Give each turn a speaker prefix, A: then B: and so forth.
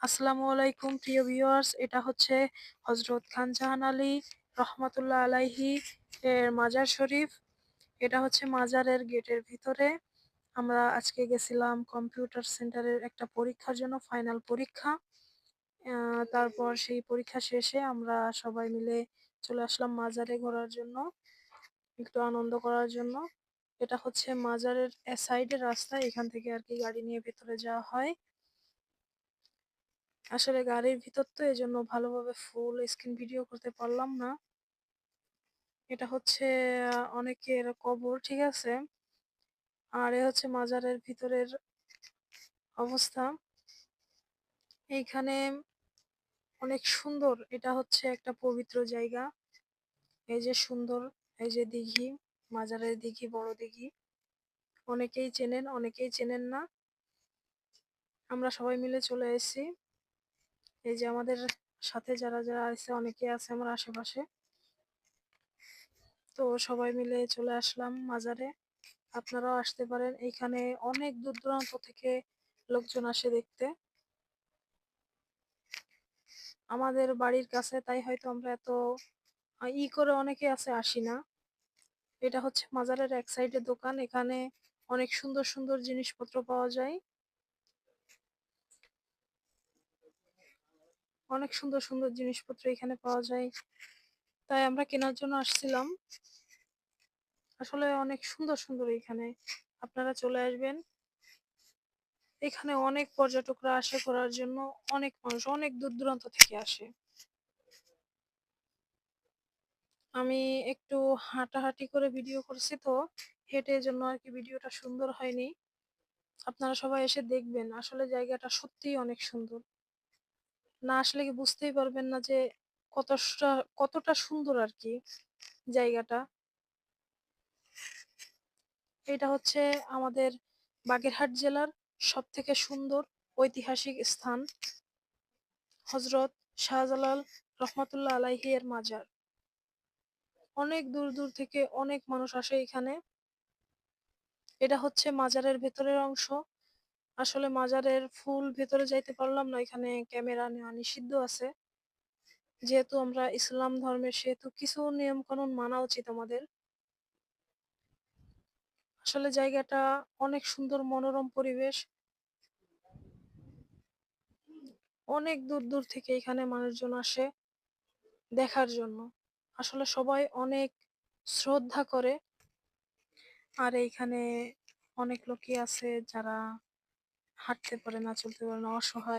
A: আসসালামু আলাইকুম প্রিয় ভিউয়ার্স, এটা হচ্ছে হজরত খানজাহান আলী রহমাতুল্লাহ আলাইহি এর মাজার শরীফ। এটা হচ্ছে মাজারের গেটের ভিতরে। আমরা আজকে গেছিলাম কম্পিউটার সেন্টারের একটা পরীক্ষার জন্য, ফাইনাল পরীক্ষা। তারপর সেই পরীক্ষা শেষে আমরা সবাই মিলে চলে আসলাম মাজারে ঘোরার জন্য, একটু আনন্দ করার জন্য। এটা হচ্ছে মাজারের সাইডের রাস্তা, এখান থেকে আর কি গাড়ি নিয়ে ভেতরে যাওয়া হয়। আসলে গাড়ির ভিতর তো, এজন্য ভালোভাবে ফুল স্ক্রিন ভিডিও করতে পারলাম না। এটা হচ্ছে অনেকের কবর, ঠিক আছে। আর এ হচ্ছে মাজারের ভিতরের অবস্থা। এইখানে অনেক সুন্দর, এটা হচ্ছে একটা পবিত্র জায়গা। এই যে সুন্দর, এই যে দিঘি, মাজারের দিঘি, বড় দিঘি। অনেকেই চেনেন, অনেকেই চেনেন না। আমরা সবাই মিলে চলে এসেছি। এই যে আমাদের সাথে যারা যারা আছে, অনেকে আছে আমার আশেপাশে। তো সবাই মিলে চলে আসলাম মাজারে। আপনারাও আসতে পারেন, এইখানে অনেক দূর দূরান্ত থেকে লোকজন আসে দেখতে। আমাদের বাড়ির কাছে, তাই হয়তো আমরা এত করে অনেকে আছে আসি না। এটা হচ্ছে মাজারের এক সাইডে দোকান, এখানে অনেক সুন্দর সুন্দর জিনিসপত্র পাওয়া যায়। অনেক সুন্দর সুন্দর জিনিসপত্র এখানে পাওয়া যায়, তাই আমরা কেনার জন্য আসছিলাম। আসলে অনেক সুন্দর সুন্দর এখানে, আপনারা চলে আসবেন। এখানে অনেক পর্যটকরা আসে ঘোরার জন্য, অনেক মানুষ অনেক দূর দূরান্ত থেকে আসে। আমি একটু হাঁটাহাঁটি করে ভিডিও করছি, তো হেঁটে জন্য আর কি ভিডিওটা সুন্দর হয়নি। আপনারা সবাই এসে দেখবেন, আসলে জায়গাটা সত্যিই অনেক সুন্দর। না আসলে কি বুঝতেই পারবেন না যে কতটা কতটা সুন্দর আর কি জায়গাটা। এটা হচ্ছে আমাদের বাগেরহাট জেলার সব থেকে সুন্দর ঐতিহাসিক স্থান, হজরত শাহজালাল রহমতুল্লাহ আলাইহি এর মাজার। অনেক দূর দূর থেকে অনেক মানুষ আসে এখানে। এটা হচ্ছে মাজারের ভেতরের অংশ। আসলে মাজারের ফুল ভেতরে যাইতে পারলাম না, এখানে ক্যামেরা নেওয়া নিষিদ্ধ আছে। যেহেতু আমরা ইসলাম ধর্মের, সেহেতু কিছু নিয়ম কানুন মানা উচিত আমাদের। আসলে জায়গাটা অনেক সুন্দর, মনোরম পরিবেশ। অনেক দূর দূর থেকে এখানে মানুষজন আসে দেখার জন্য। আসলে সবাই অনেক শ্রদ্ধা করে। আর এইখানে অনেক লোকই আছে যারা হাঁটতে পারে না, চলতে পারে না, অসহায়।